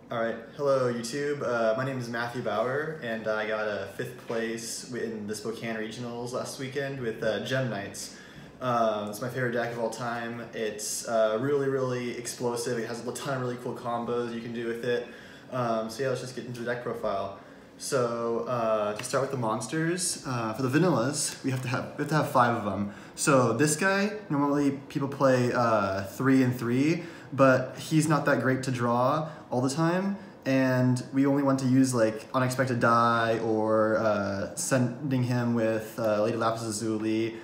Alright, hello YouTube. My name is Matthew Bauer, and I got a 5th place in the Spokane Regionals last weekend with Gem Knights. It's my favorite deck of all time. It's really explosive. It has a ton of really cool combos you can do with it. So yeah, let's just get into the deck profile. So to start with the monsters, for the vanillas, we have to have 5 of them. So this guy, normally people play 3 and 3, but he's not that great to draw all the time, and we only want to use like unexpected die or sending him with Lady Lapis Lazuli.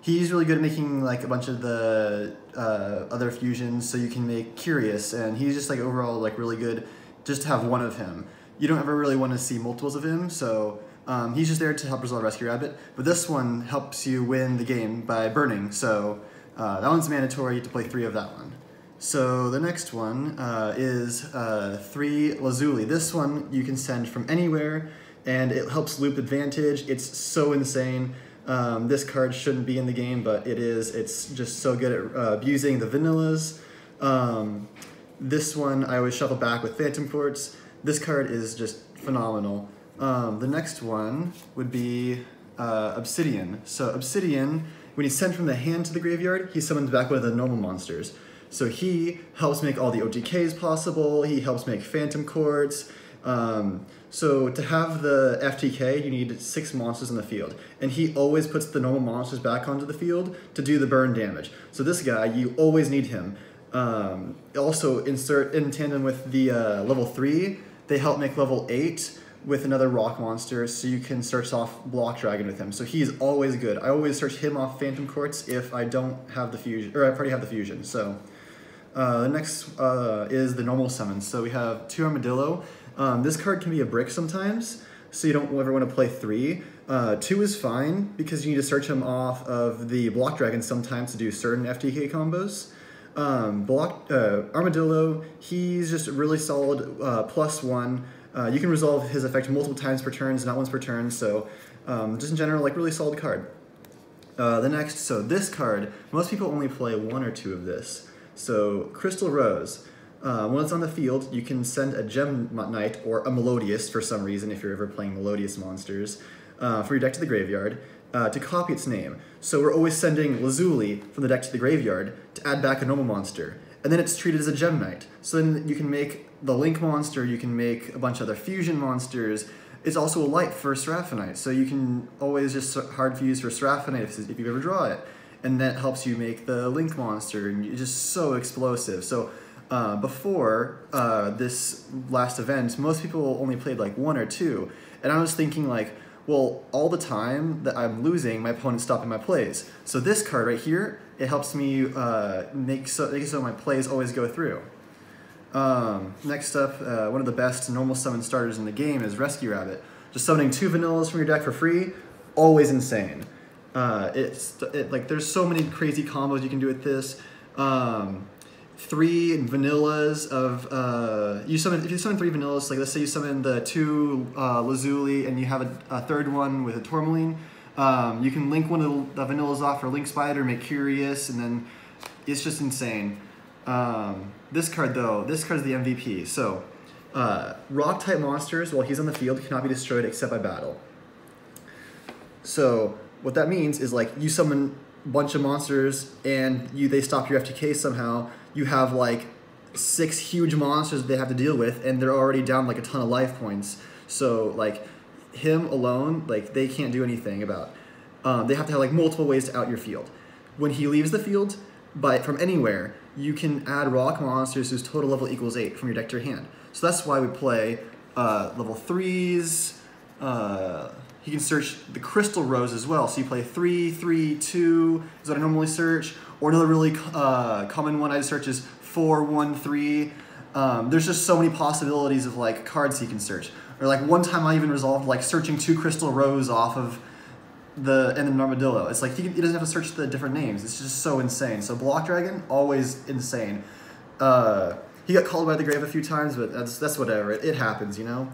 He's really good at making like a bunch of the other fusions, so you can make Curious, and he's just like overall like really good just to have one of him. You don't ever really want to see multiples of him, so he's just there to help resolve Rescue Rabbit. But this one helps you win the game by burning, so that one's mandatory to play 3 of that one. So the next one is 3 Lazuli. This one you can send from anywhere, and it helps loop advantage. It's so insane. This card shouldn't be in the game, but it is. It's just so good at abusing the vanillas. This one I always shuffle back with Phantom Quartz. This card is just phenomenal. The next one would be Obsidian. So Obsidian, when he's sent from the hand to the graveyard, he summons back one of the normal monsters. So he helps make all the OTKs possible, he helps make Phantom Quartz. So to have the FTK, you need 6 monsters in the field. And he always puts the normal monsters back onto the field to do the burn damage. So this guy, you always need him. Also insert in tandem with the level 3, they help make level 8 with another rock monster, so you can search off Block Dragon with him. So he's always good. I always search him off Phantom Quartz if I don't have the fusion, or I already have the fusion. So the next is the normal summons. So we have 2 Armadillo. This card can be a brick sometimes, so you don't ever want to play 3. 2 is fine because you need to search him off of the Block Dragon sometimes to do certain FTK combos. Armadillo, he's just really solid +1. You can resolve his effect multiple times per turn, not once per turn, so just in general, like really solid card. The next, so this card, most people only play 1 or 2 of this. So Crystal Rose, when it's on the field, you can send a Gem Knight or a Melodious for some reason if you're ever playing Melodious monsters, for your deck to the graveyard, to copy its name. So we're always sending Lazuli from the deck to the graveyard to add back a normal monster. And then it's treated as a Gem Knight. So then you can make the Link monster, you can make a bunch of other fusion monsters. It's also a light for Seraphonite, so you can always just hard fuse for Seraphonite if you ever draw it. And that helps you make the Link monster, and it's just so explosive. So before this last event, most people only played like 1 or 2. And I was thinking like, well, all the time that I'm losing, my opponent's stopping my plays. So this card right here, it helps me make so my plays always go through. Next up, one of the best normal summon starters in the game is Rescue Rabbit. Just summoning 2 vanillas from your deck for free, always insane. Like there's so many crazy combos you can do with this. 3 vanillas of if you summon 3 vanillas, like let's say you summon the 2 Lazuli and you have a third one with a Tourmaline, you can link one of the vanillas off for Link Spider, make Curious, and then it's just insane. This card though, this card is the MVP. So rock type monsters while he's on the field cannot be destroyed except by battle. So what that means is like you summon a bunch of monsters and they stop your FTK somehow. You have like 6 huge monsters that they have to deal with, and they're already down like a ton of life points. So like him alone, like they can't do anything about. They have to have like multiple ways to out your field. When he leaves the field, from anywhere, you can add rock monsters whose total level equals 8 from your deck to your hand. So that's why we play level 3s. You can search the Crystal Rose as well. So you play 3, 3, 2 is what I normally search. Or another really common one I search is 4, 1, 3. There's just so many possibilities of like cards you can search. Or like one time I even resolved like searching 2 Crystal Rose off of and then Armadillo. It's like he doesn't have to search the different names. It's just so insane. So Block Dragon, always insane. He got called by the grave a few times, but that's whatever. It happens, you know?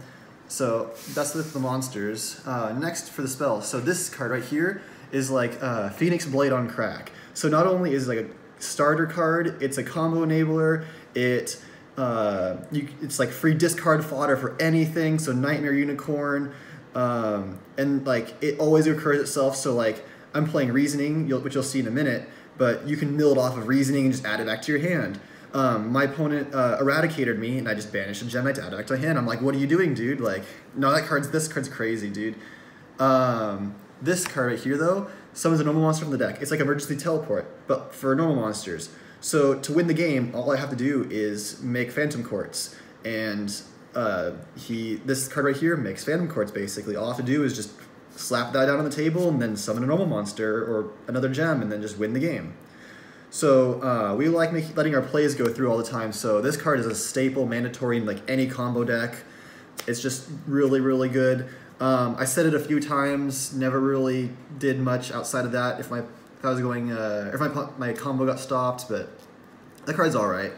So that's with the monsters. Next for the spells. So this card right here is like Phoenix Blade on crack. So not only is it like a starter card, it's a combo enabler. It It's like free discard fodder for anything. So Nightmare Unicorn, and like it always recurs itself. So like I'm playing Reasoning, which you'll see in a minute, but you can mill it off of Reasoning and just add it back to your hand. My opponent eradicated me, and I just banished a Gem Knight to add it back to my hand. I'm like, what are you doing, dude? Like, no, this card's crazy, dude. This card right here, though, summons a normal monster from the deck. It's like Emergency Teleport, but for normal monsters. So to win the game, all I have to do is make Phantom Courts, and this card right here makes Phantom Courts, basically. All I have to do is just slap that down on the table, and then summon a normal monster or another gem, and then just win the game. So we like letting our plays go through all the time. So this card is a staple, mandatory in like any combo deck. It's just really, really good. I said it a few times, never really did much outside of that if I was going, if my combo got stopped, but that card's all right.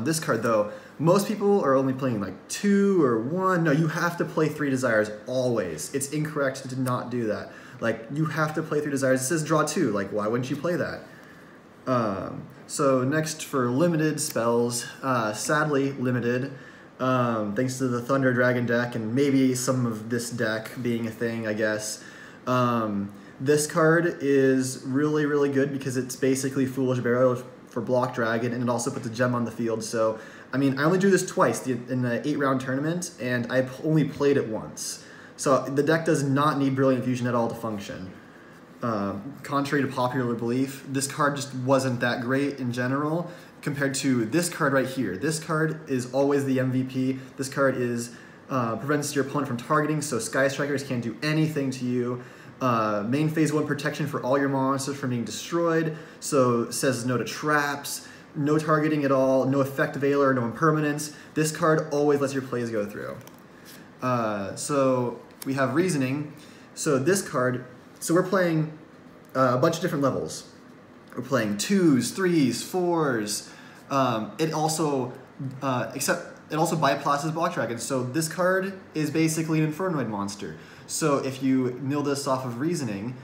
This card though, most people are only playing like 2 or 1. No, you have to play 3 Desires always. It's incorrect to not do that. Like, you have to play 3 Desires. It says draw 2. Like, why wouldn't you play that? So next for limited spells, sadly limited, thanks to the Thunder Dragon deck and maybe some of this deck being a thing, I guess. This card is really, really good because it's basically Foolish Burial for Block Dragon, and it also puts a gem on the field. So, I mean, I only drew this twice in the 8-round tournament, and I only played it once. So the deck does not need Brilliant Fusion at all to function. Contrary to popular belief, this card just wasn't that great in general compared to this card right here. This card is always the MVP. This card prevents your opponent from targeting, so Sky Strikers can't do anything to you. Main phase 1 protection for all your monsters from being destroyed, so it says no to traps, no targeting at all, no effect veiler, no impermanence. This card always lets your plays go through. So we have Reasoning. So this card, so we're playing a bunch of different levels. We're playing 2s, 3s, 4s. It also bypasses Block Dragon. So this card is basically an Infernoid monster. So if you mill this off of Reasoning,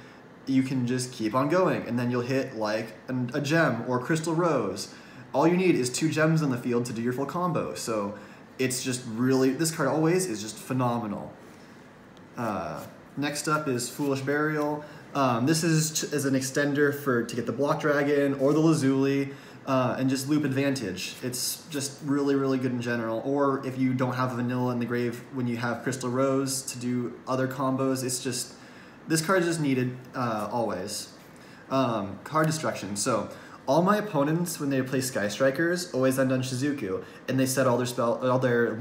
you can just keep on going, and then you'll hit like a gem or Crystal Rose. All you need is 2 gems on the field to do your full combo. So it's just really, this card always is just phenomenal. Next up is Foolish Burial. This is as an extender to get the Block Dragon or the Lazuli, and just loop advantage. It's just really, really good in general. Or if you don't have vanilla in the grave when you have Crystal Rose to do other combos, it's just, this card is just needed always. Card Destruction. So all my opponents, when they play Sky Strikers, always end on Shizuku, and they set all their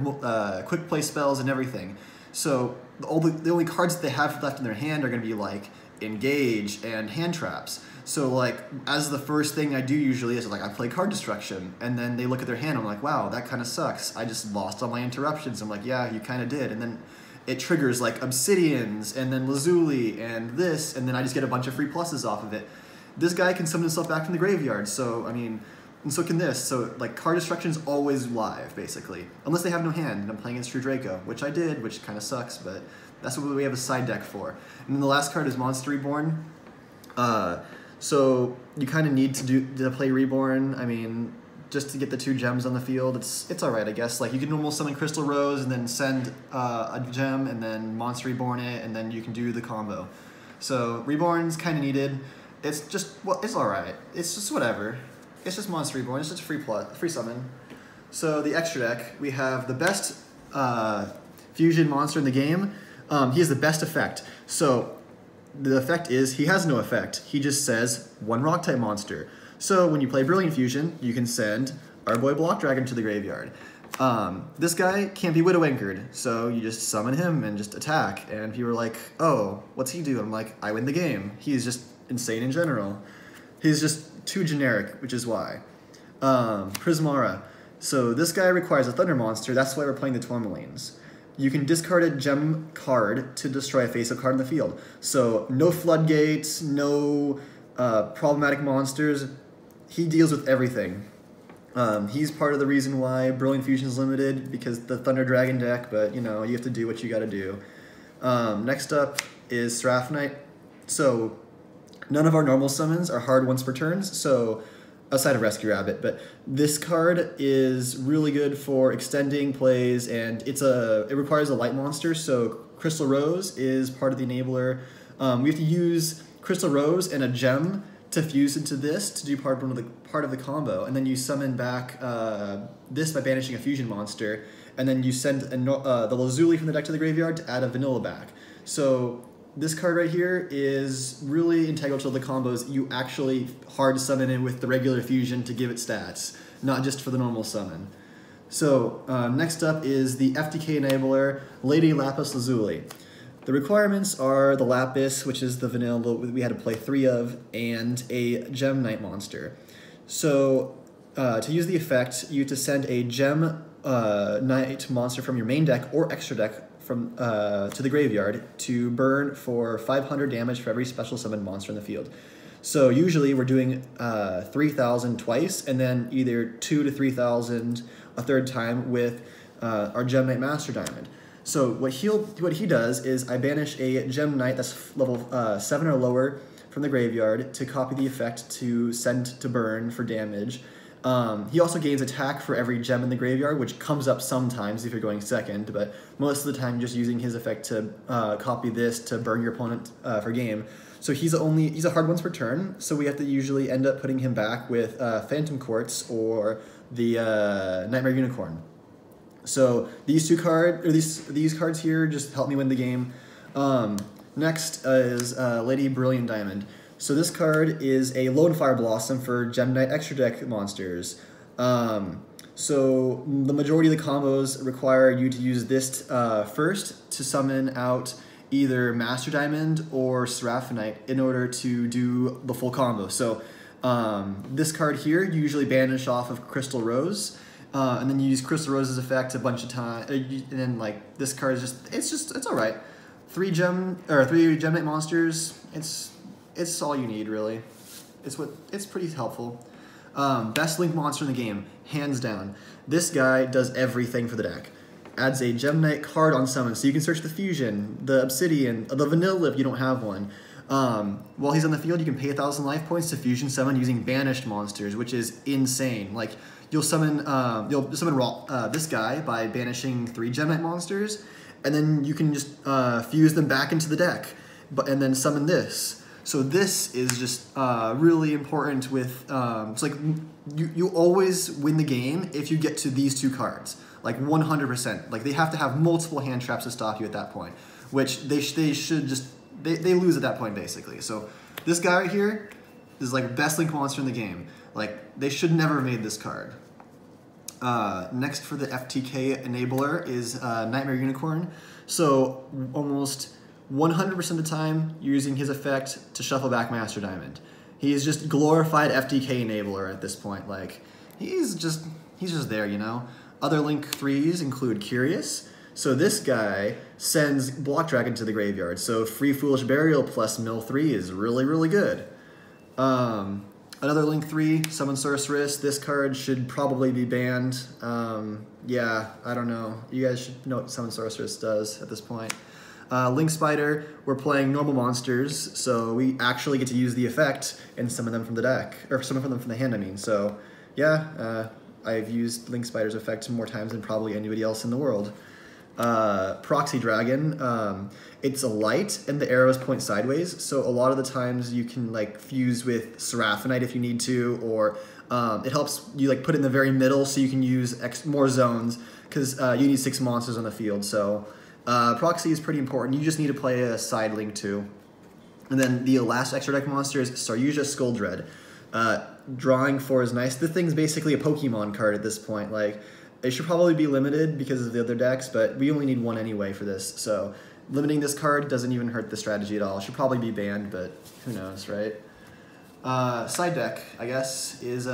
quick play spells and everything. So the only cards that they have left in their hand are going to be like Engage and Hand Traps. So like, as the first thing I do usually is like I play Card Destruction, and then they look at their hand, I'm like, wow, that kind of sucks. I just lost all my interruptions. I'm like, yeah, you kind of did. And then it triggers like Obsidians, and then Lazuli, and this, and then I just get a bunch of free pluses off of it. This guy can summon himself back from the graveyard, so, I mean, and so can this. So, like, Card Destruction's always live, basically. Unless they have no hand, and I'm playing against True Draco, which I did, which kind of sucks, but that's what we have a side deck for. And then the last card is Monster Reborn. So, you kind of need to play Reborn. I mean, just to get the 2 gems on the field, it's alright, I guess. Like, you can almost summon Crystal Rose and then send a gem and then Monster Reborn it, and then you can do the combo. So, Reborn's kind of needed. It's just, well, it's alright. It's just whatever. It's just Monster Reborn. It's just a free summon. So, the extra deck, we have the best fusion monster in the game. He has the best effect. So, the effect is, he has no effect. He just says, 1 rock-type monster. So when you play Brilliant Fusion, you can send our boy Block Dragon to the graveyard. This guy can't be Widow Anchored, so you just summon him and just attack. And people are like, oh, what's he do? I'm like, I win the game. He's just insane in general. He's just too generic, which is why. Prismara. So this guy requires a Thunder monster, that's why we're playing the Tourmalines. You can discard a gem card to destroy a face-up card in the field. So no Floodgates, no problematic monsters. He deals with everything. He's part of the reason why Brilliant Fusion is limited, because the Thunder Dragon deck, but you know, you have to do what you gotta do. Next up is Seraph Knight. So none of our normal summons are hard once per turns, so outside of Rescue Rabbit, but this card is really good for extending plays, and it requires a light monster, so Crystal Rose is part of the enabler. We have to use Crystal Rose and a gem to fuse into this to do part of the combo, and then you summon back this by banishing a fusion monster, and then you send the Lazuli from the deck to the graveyard to add a vanilla back. So this card right here is really integral to the combos. You actually hard summon it with the regular fusion to give it stats, not just for the normal summon. So next up is the FTK enabler, Lady Lapis Lazuli. The requirements are the Lapis, which is the vanilla we had to play 3 of, and a Gem Knight monster. So to use the effect, you have to send a Gem Knight monster from your main deck or extra deck from to the graveyard to burn for 500 damage for every special summoned monster in the field. So usually we're doing 3,000 twice, and then either 2,000 to 3,000 a third time with our Gem Knight Master Diamond. So what he does is I banish a Gem Knight that's level 7 or lower from the graveyard to copy the effect to send to burn for damage. He also gains attack for every gem in the graveyard, which comes up sometimes if you're going second, but most of the time just using his effect to copy this to burn your opponent for game. So he's a hard once per turn, so we have to usually end up putting him back with Phantom Quartz or the Nightmare Unicorn. So these these cards here just help me win the game. Next is Lady Brilliant Diamond. So this card is a Lone Fire Blossom for Gem Knight extra deck monsters. So the majority of the combos require you to use this first to summon out either Master Diamond or Seraphonite in order to do the full combo. So this card here you usually banish off of Crystal Rose, and then you use Crystal Rose's effect a bunch of times, and then like this card is it's all right. 3 Gem Knight monsters. It's all you need, really. It's pretty helpful. Best Link monster in the game, hands down. This guy does everything for the deck. Adds a Gem Knight card on summon, so you can search the Fusion, the Obsidian, the Vanilla if you don't have one. While he's on the field, you can pay 1,000 life points to Fusion summon using banished monsters, which is insane. Like you'll summon this guy by banishing 3 Gem Knight monsters, and then you can just fuse them back into the deck, and then summon this. So this is just really important with, it's like you always win the game if you get to these 2 cards, like 100%. Like they have to have multiple hand traps to stop you at that point, which they should just, they lose at that point basically. So this guy right here is like best Link monster in the game. Like they should never have made this card. Next for the FTK enabler is Nightmare Unicorn. So almost 100% of the time, you're using his effect to shuffle back Master Diamond. He's just glorified FTK enabler at this point. Like, he's just there, you know? Other Link 3s include Curious. So this guy sends Block Dragon to the graveyard. So Free Foolish Burial plus Mill 3 is really, really good. Another Link 3, Summon Sorceress. This card should probably be banned. Yeah, I don't know. You guys should know what Summon Sorceress does at this point. Link Spider, we're playing normal monsters, so we actually get to use the effect and summon them from the deck, or summon them from the hand, I mean. So, yeah, I've used Link Spider's effect more times than probably anybody else in the world. Proxy Dragon, it's a light, and the arrows point sideways, so a lot of the times you can, like, fuse with Seraphonite if you need to, or it helps you, like, put it in the very middle so you can use more zones, because you need 6 monsters on the field, so... Proxy is pretty important. You just need to play a side link too. And then the last extra deck monster is Saryuja Skulldread. Drawing 4 is nice. This thing's basically a Pokemon card at this point. Like, it should probably be limited because of the other decks, but we only need 1 anyway for this. So limiting this card doesn't even hurt the strategy at all. It should probably be banned, but who knows, right? Side deck, I guess, is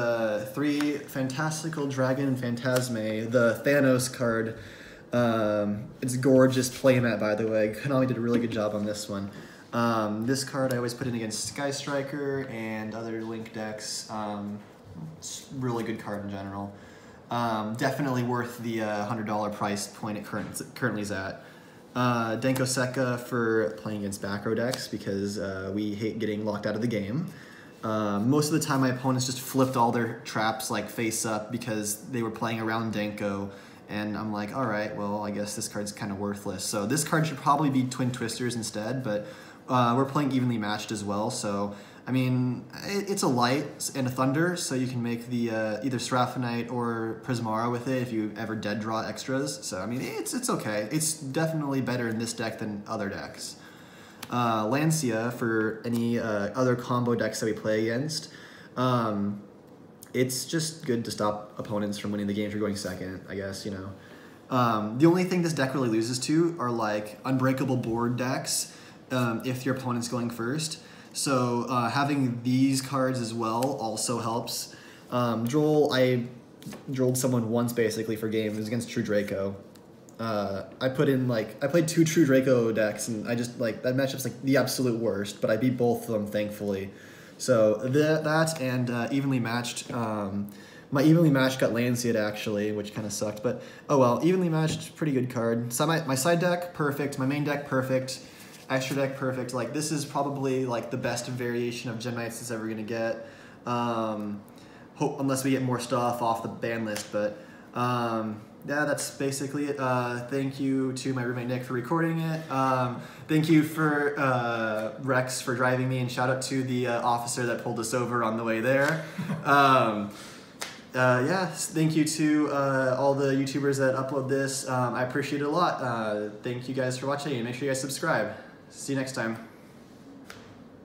3 Fantastical Dragon Phantasme, the Thanos card. It's gorgeous playmat, by the way. Konami did a really good job on this one. This card I always put in against Sky Striker and other Link decks. It's a really good card in general. Definitely worth the $100 price point it currently is at. Denko Sekka for playing against back row decks because we hate getting locked out of the game. Most of the time my opponents just flipped all their traps like face up because they were playing around Danko, and I'm like, all right, well, I guess this card's kind of worthless. So this card should probably be Twin Twisters instead, but we're playing evenly matched as well, so I mean, it's a light and a thunder, so you can make the either Seraphonite or Prismara with it if you ever dead draw extras. So I mean, it's okay. It's definitely better in this deck than other decks. Lancia for any other combo decks that we play against. It's just good to stop opponents from winning the game if you're going second, I guess, you know. The only thing this deck really loses to are like unbreakable board decks if your opponent's going first. So having these cards as well also helps. I drolled someone once basically for game. It was against True Draco. I played 2 True Draco decks, and I just like that matchup's like the absolute worst. But I beat both of them thankfully. So that and evenly matched. My evenly matched got Lancet actually, which kind of sucked. But oh well, evenly matched, pretty good card. So my side deck perfect. My main deck perfect. Extra deck perfect. Like this is probably like the best variation of Gem Knights it's ever gonna get. Unless we get more stuff off the ban list, but yeah, that's basically it. Thank you to my roommate Nick for recording it. Thank you for Rex for driving me, and shout out to the officer that pulled us over on the way there. Yeah, thank you to all the YouTubers that upload this. I appreciate it a lot. Thank you guys for watching, and make sure you guys subscribe. See you next time.